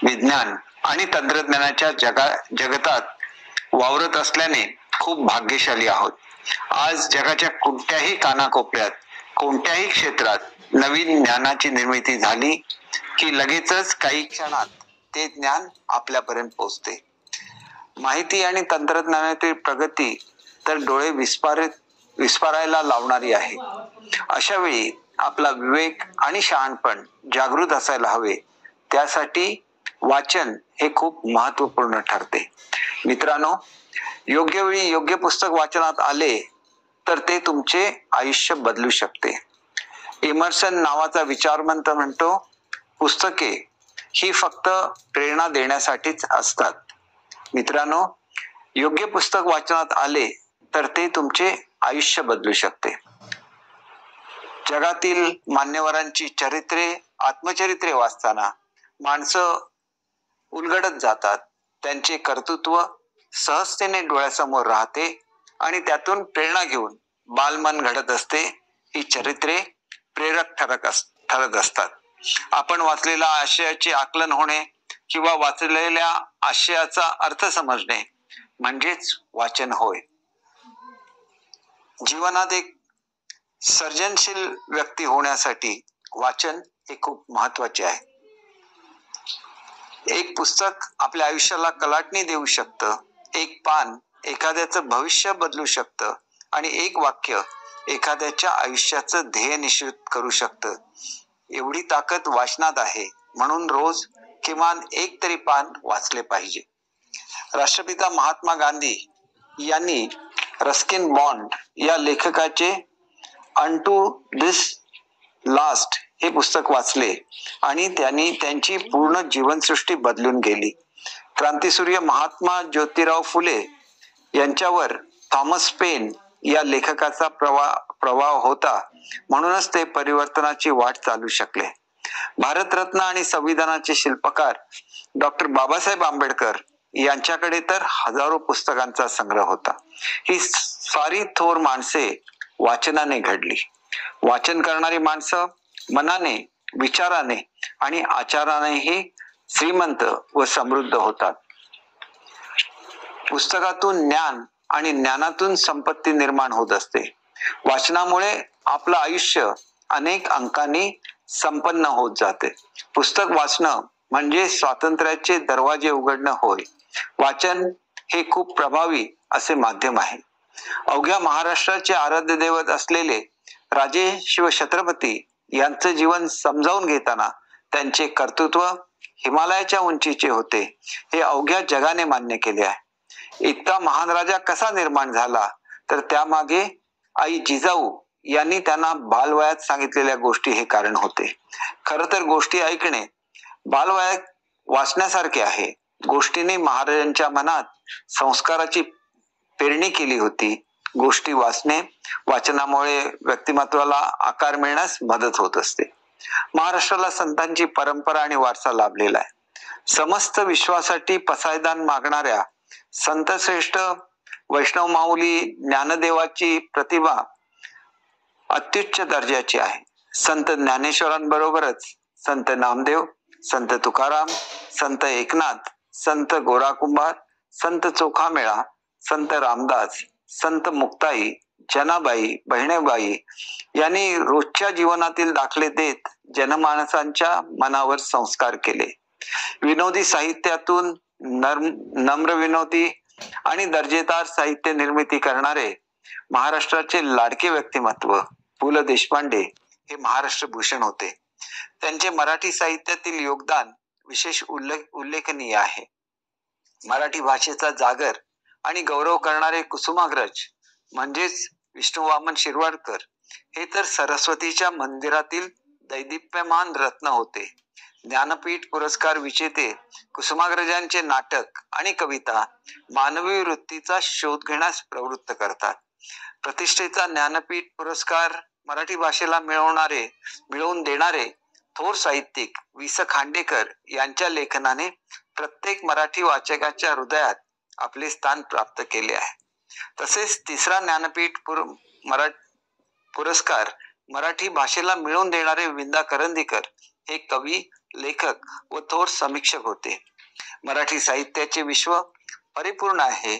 विज्ञान आणि तंत्रज्ञानाच्या जगतात वावरत असल्याने खूप भाग्यशाली आहोत. आज जगाच्या कोणत्याही कानाकोपऱ्यात कोणत्याही क्षेत्रात नवीन ज्ञानाची निर्मिती झाली की लगेचच काही क्षणात ते ज्ञान आपल्यापर्यंत पोहोचते. माहिती आणि तंत्रज्ञानातील प्रगती तर डोळे विस्पारायला लावणारी आहे. अशा वेळी आपला विवेक आणि शहाणपण जागृत असायला हवे. त्यासाठी वाचन हे खूप महत्वपूर्ण ठरते. मित्रांनो, योग्य वेळी योग्य पुस्तक वाचनात आले तर ते तुमचे आयुष्य बदलू शकते. इमर्सन नावाचा विचारवंत म्हणतो, पुस्तके ही फक्त प्रेरणा देण्यासाठीच असतात. मित्रांनो, योग्य पुस्तक वाचनात आले तर ते तुमचे आयुष्य बदलू शकते. जगातील मान्यवरांची चरित्रे, आत्मचरित्रे वाचताना माणसं उलगडत जातात. त्यांचे कर्तृत्व सहजतेने डोळ्यासमोर राहते आणि त्यातून प्रेरणा घेऊन बालमन घडत असते. ही चरित्रे प्रेरक ठरत असतात. आपण वाचलेल्या आशयाचे आकलन होणे किंवा वाचलेल्या आशयाचा अर्थ समजणे म्हणजेच वाचन होय. जीवनात एक सर्जनशील व्यक्ती होण्यासाठी वाचन हे खूप महत्वाचे आहे. एक पुस्तक आपल्या आयुष्याला कलाटणी देऊ शकतं. एक पान एखाद्याचं भविष्य बदलू शकतं आणि एक वाक्य एखाद्याच्या आयुष्याचं ध्येय निश्चित करू शकतं. एवढी ताकद वाचनात आहे. म्हणून रोज किमान एक तरी पान वाचले पाहिजे. राष्ट्रपिता महात्मा गांधी यांनी रस्किन बॉन्ड या लेखकाचे अनटू दिस लास्ट हे पुस्तक वाचले आणि त्यांनी त्यांची पूर्ण जीवनसृष्टी बदलून गेली. क्रांतिसूर्य महात्मा ज्योतिराव फुले यांच्यावर थॉमस पेन या लेखकाचा प्रभाव होता. म्हणूनच ते परिवर्तनाची वाट चालू शकले. भारतरत्न आणि संविधानाचे शिल्पकार डॉक्टर बाबासाहेब आंबेडकर यांच्याकडे तर हजारो पुस्तकांचा संग्रह होता. ही सारी थोर माणसे वाचनाने घडली. वाचन करणारी माणसं मनाने, विचाराने आणि आचारानेही श्रीमंत व समृद्ध होतात. पुस्तकातून ज्ञान आणि ज्ञानातून संपत्ती निर्माण होत असते. वाचनामुळे आपलं आयुष्य अनेक अंकांनी संपन्न होत जाते. पुस्तक वाचणं म्हणजे स्वातंत्र्याचे दरवाजे उघडणं होय. वाचन हे खूप प्रभावी असे माध्यम आहे. अवघ्या महाराष्ट्राचे आराध्य दैवत असलेले राजे शिवछत्रपती यांचं जीवन समजावून घेताना त्यांचे कर्तृत्व हिमालयाच्या उंचीचे होते हे अवघ्या जगाने मान्य केले आहे. इतका महान राजा कसा निर्माण झाला तर त्यामागे आई जिजाऊ यांनी त्यांना बालवयात सांगितलेल्या गोष्टी हे कारण होते. खर तर गोष्टी ऐकणे बालवयात वाचण्यासारखे आहे. गोष्टीने महाराजांच्या मनात संस्काराची पेरणी केली होती. गोष्टी वाचनामुळे व्यक्तिमत्वाला आकार मिळण्यास मदत होत असते. महाराष्ट्राला संतांची परंपरा आणि वारसा लाभलेला आहे. समस्त विश्वासाठी पसायदान मागणाऱ्या संतश्रेष्ठ वैष्णव माऊली ज्ञानदेवाची प्रतिभा अत्युच्च दर्जाची आहे. संत ज्ञानेश्वरांबरोबरच संत नामदेव, संत तुकाराम, संत एकनाथ, संत गोरा कुंभार, संत चोखामेळा, संत रामदास, संत मुक्ताई, जनाबाई, बहिणेबाई यांनी रोजच्या जीवनातील दाखले देत जनमानसांच्या मनावर संस्कार केले. विनोदी साहित्यातून नम्र विनोदी आणि दर्जेदार साहित्य निर्मिती करणारे महाराष्ट्राचे लाडके व्यक्तिमत्व पु ल देशपांडे हे महाराष्ट्र भूषण होते. त्यांचे मराठी साहित्यातील योगदान विशेष उल्लेखनीय आहे. मराठी भाषेचा जागर आणि गौरव करणारे कुसुमाग्रज म्हणजेच विष्णू वामन शिरवाडकर हे तर सरस्वतीच्या मंदिरातील दैदिप्यमान रत्न होते. ज्ञानपीठ पुरस्कार विजेते कुसुमाग्रजांचे नाटक आणि कविता मानवी वृत्तीचा शोध घेण्यास प्रवृत्त करतात. प्रतिष्ठेचा ज्ञानपीठ पुरस्कार मराठी भाषेला मिळवून देणारे थोर साहित्यिक वि स खांडेकर यांच्या लेखनाने प्रत्येक मराठी वाचकाच्या हृदयात आपले स्थान प्राप्त केले आहे. तसेच तिसरा ज्ञानपीठ पुरस्कार मराठी भाषेला मिळवून देणारे विंदा करंदीकर हे कवी लेखक व थोर समीक्षक होते. मराठी साहित्याचे विश्व परिपूर्ण आहे,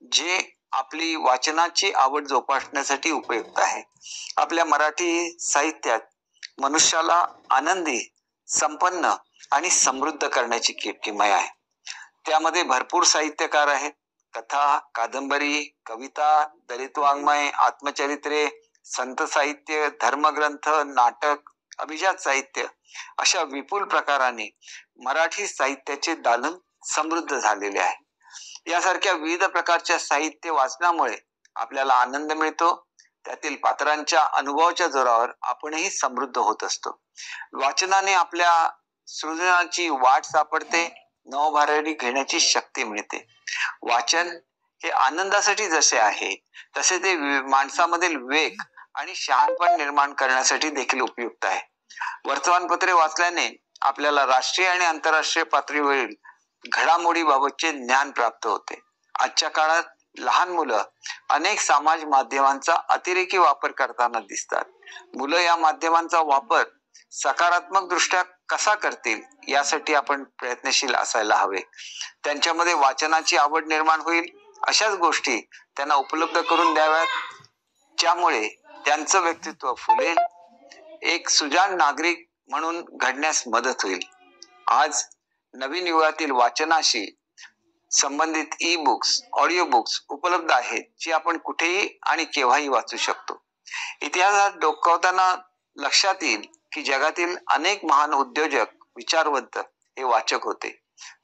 जे आपली वाचनाची आवड जोपासण्यासाठी उपयुक्त आहे. आपल्या मराठी साहित्यात मनुष्याला आनंदी, संपन्न आणि समृद्ध करण्याची किमया आहे. त्यामध्ये भरपूर साहित्यकार आहेत. कथा, कादंबरी, कविता, दलित वाङ्मय, आत्मचरित्रे, संत साहित्य, धर्मग्रंथ, नाटक, अभिजात साहित्य अशा विपुल प्रकाराने मराठी साहित्याचे दालन समृद्ध झालेले आहे. यासारख्या विविध प्रकारच्या साहित्य वाचनामुळे आपल्याला आनंद मिळतो. त्यातील पात्रांच्या अनुभवाच्या जोरावर आपणही समृद्ध होत असतो. वाचनाने आपल्या सृजनाची वाट सापडते, नवभारारी घेण्याची शक्ती मिळते. वाचन हे आनंदासाठी जसे आहे, तसे ते माणसामधील विवेक आणि शहाणपण निर्माण करण्यासाठी देखील उपयुक्त आहे. वर्तमानपत्रे वाचल्याने आपल्याला राष्ट्रीय आणि आंतरराष्ट्रीय पातळीवरील घडामोडीबाबतचे ज्ञान प्राप्त होते. आजच्या काळात लहान मुलं अनेक समाज माध्यमांचा अतिरेकी वापर करताना दिसतात. मुलं या माध्यमांचा वापर सकारात्मक दृष्ट्या कसा करतील यासाठी आपण प्रयत्नशील असायला हवे. त्यांच्यामध्ये वाचनाची आवड निर्माण होईल अशाच गोष्टी त्यांना उपलब्ध करून द्याव्यात, ज्यामुळे त्यांचं व्यक्तित्व फुलेल, एक सुजाण नागरिक म्हणून घडण्यास मदत होईल. आज नवीन युगातील वाचनाशी संबंधित ई बुक्स, ऑडिओ बुक्स उपलब्ध आहेत, जी आपण कुठेही आणि केव्हाही वाचू शकतो. इतिहासात डोकावताना लक्षात येईल की जगातील अनेक महान उद्योजक, विचारवंत हे वाचक होते.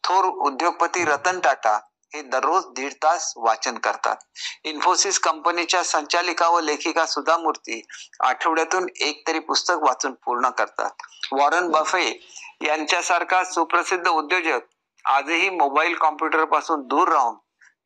थोर उद्योगपती रतन टाटा हे दररोज 1.5 तास वाचन करतात. इन्फोसिस कंपनीच्या संचालिका व लेखिका सुधा मूर्ती आठवड्यातून एक तरी पुस्तक वाचून पूर्ण करतात. वॉरन बफे यांच्यासारखा सुप्रसिद्ध उद्योजक आजही मोबाईल कॉम्प्युटर पासून दूर राहून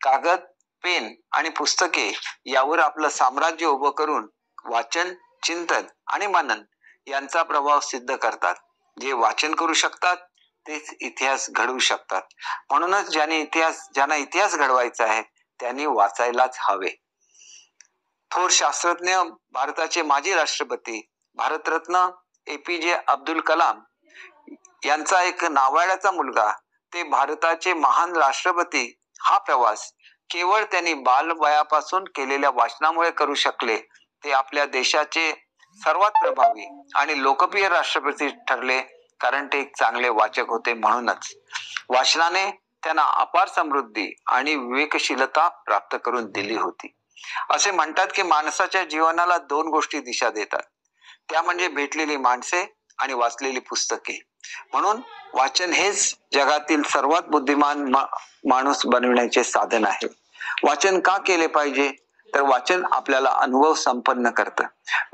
कागद, पेन आणि पुस्तके यावर आपलं साम्राज्य उभं करून वाचन, चिंतन आणि मनन यांचा प्रभाव सिद्ध करतात. जे वाचन करू शकतात तेच इतिहास घडवू शकतात. म्हणूनच ज्यांना इतिहास घडवायचा आहे त्यांनी वाचायलाच हवे. थोर शास्त्रज्ञ, भारताचे माजी राष्ट्रपती, भारतरत्न APJ अब्दुल कलाम यांचा एक नावाड्याचा मुलगा ते भारताचे महान राष्ट्रपती हा प्रवास केवळ त्यांनी बालवयापासून केलेल्या वाचनामुळे करू शकले. ते आपल्या देशाचे सर्वात प्रभावी आणि लोकप्रिय राष्ट्रपती ठरले, कारण ते एक चांगले वाचक होते. म्हणूनच वाचनाने त्यांना अपार समृद्धी आणि विवेकशीलता प्राप्त करून दिली होती. असे म्हणतात की माणसाच्या जीवनाला 2 गोष्टी दिशा देतात, त्या म्हणजे भेटलेली माणसे आणि वाचलेली पुस्तके. म्हणून वाचन हेच जगातील सर्वात बुद्धिमान माणूस बनविण्याचे साधन आहे. वाचन का केले पाहिजे? तर वाचन आपल्याला अनुभव संपन्न करतं,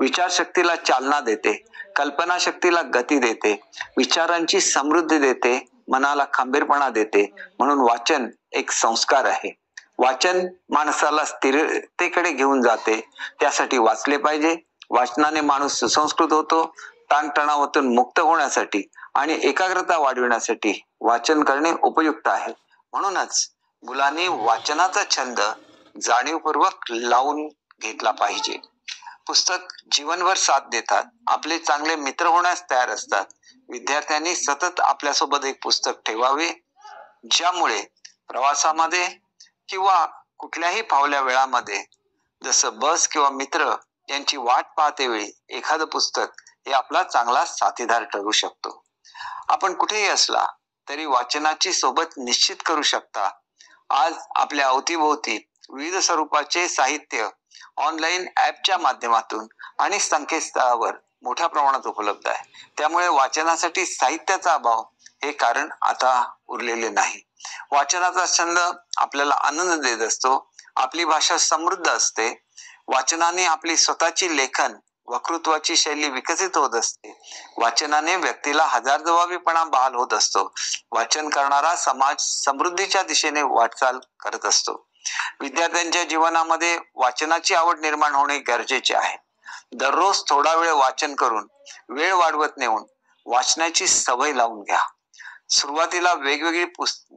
विचारशक्तीला चालना देते, कल्पनाशक्तीला गती देते, विचारांची समृद्धी देते, मनाला खंबीरपणा देते. म्हणून वाचन एक संस्कार आहे. वाचन माणसाला स्थिरतेकडे घेऊन जाते, त्यासाठी वाचले पाहिजे. वाचनाने माणूस सुसंस्कृत होतो. ताणतणावातून मुक्त होण्यासाठी आणि एकाग्रता वाढविण्यासाठी वाचन करणे उपयुक्त आहे. म्हणूनच मुलांनी वाचनाचा छंद जाणीवपूर्वक लावून घेतला पाहिजे. पुस्तक जीवनभर साथ देतात, आपले चांगले मित्र होण्यास तयार असतात. विद्यार्थ्यांनी सतत आपल्यासोबत एक पुस्तक ठेवावे, ज्यामुळे प्रवासामध्ये किंवा कुठल्याही फावल्या वेळामध्ये, जसं बस किंवा मित्र यांची वाट पाहते वेळी एखादं पुस्तक हे आपला चांगला साथीदार ठरू शकतो. आपण कुठेही असला तरी वाचनाची सोबत निश्चित करू शकता. आज आपल्या अवतीभोवती विविध स्वरूपाचे साहित्य ऑनलाईन ऍपच्या माध्यमातून आणि संकेतस्थळावर मोठ्या प्रमाणात उपलब्ध आहे. त्यामुळे वाचनासाठी साहित्याचा अभाव हे कारण आता उरलेले नाही. वाचनाचा छंद आपल्याला आनंद देत असतो. आपली भाषा समृद्ध असते. वाचनाने आपली स्वतःची लेखन वक्तृत्वाची शैली विकसित होत असते. वाचनाने व्यक्तीला हजारजबाबीपणा बहाल होत असतो. वाचन करणारा समाज समृद्धीच्या दिशेने वाटचाल करत असतो. विद्यार्थ्यांच्या जीवनामध्ये वाचनाची आवड निर्माण होणे गरजेचे आहे. दररोज थोडा वेळ वाचन करून वेळ वाढवत नेऊन वाचनाची सवय लावून घ्या. सुरुवातीला वेगवेगळी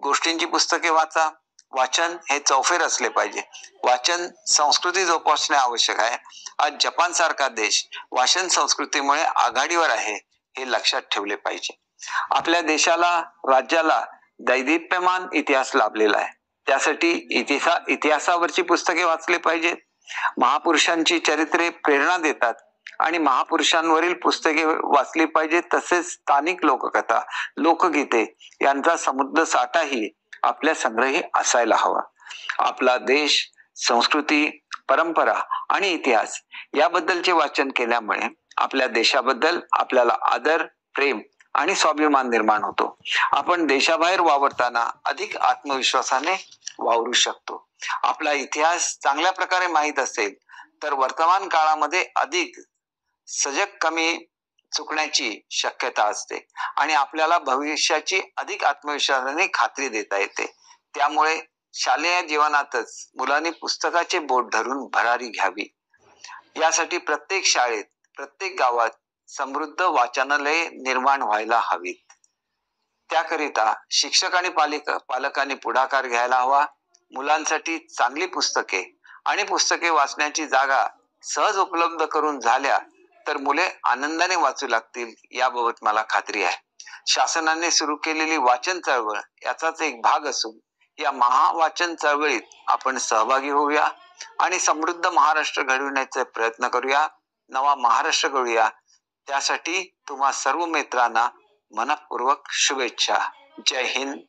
गोष्टींची पुस्तके वाचा. वाचन हे चौफेर असले पाहिजे. वाचन संस्कृती जोपासणे आवश्यक आहे. आज जपान सारखा देश वाचन संस्कृतीमुळे आघाडीवर आहे, हे लक्षात ठेवले पाहिजे. आपल्या देशाला, राज्याला दैदिप्यमान इतिहास लाभलेला आहे. त्यासाठी इतिहासावरची पुस्तके वाचली पाहिजेत. महापुरुषांची चरित्रे प्रेरणा देतात आणि महापुरुषांवरील पुस्तके वाचली पाहिजेत. तसेच स्थानिक लोककथा, लोकगीते यांचा समृद्ध साठाही आपल्या संग्रही असायला हवा. आपला देश, संस्कृती, परंपरा आणि इतिहास याबद्दलचे वाचन केल्यामुळे आपल्या देशाबद्दल आपल्याला आदर, प्रेम आणि स्वाभिमान निर्माण होतो. आपण देशाबाहेर वावरताना अधिक आत्मविश्वासाने वावरू शकतो. आपला इतिहास चांगल्या प्रकारे माहीत असेल तर वर्तमान काळामध्ये अधिक सजग कमी चुकण्याची शक्यता असते आणि आपल्याला भविष्याची अधिक आत्मविश्वासाने खात्री देता येते. त्यामुळे शालेय जीवनातच मुलांनी पुस्तकाचे बोट धरून भरारी घ्यावी. यासाठी प्रत्येक शाळेत, प्रत्येक गावात समृद्ध वाचनालये निर्माण व्हायला हवीत. त्याकरिता शिक्षक आणि पालकांनी पुढाकार घ्यायला हवा. मुलांसाठी चांगली पुस्तके आणि पुस्तके वाचण्याची जागा सहज उपलब्ध करून झाल्या तर मुले आनंदाने वाचू लागतील याबाबत मला खात्री आहे. शासनाने सुरू केलेली वाचन चळवळ याचाच एक भाग असून या महावाचन चळवळीत आपण सहभागी होऊया आणि समृद्ध महाराष्ट्र घडविण्याचा प्रयत्न करूया. नवा महाराष्ट्र घडवूया. त्यासाठी तुम्हा सर्व मित्रांना मनपूर्वक शुभेच्छा. जय हिंद,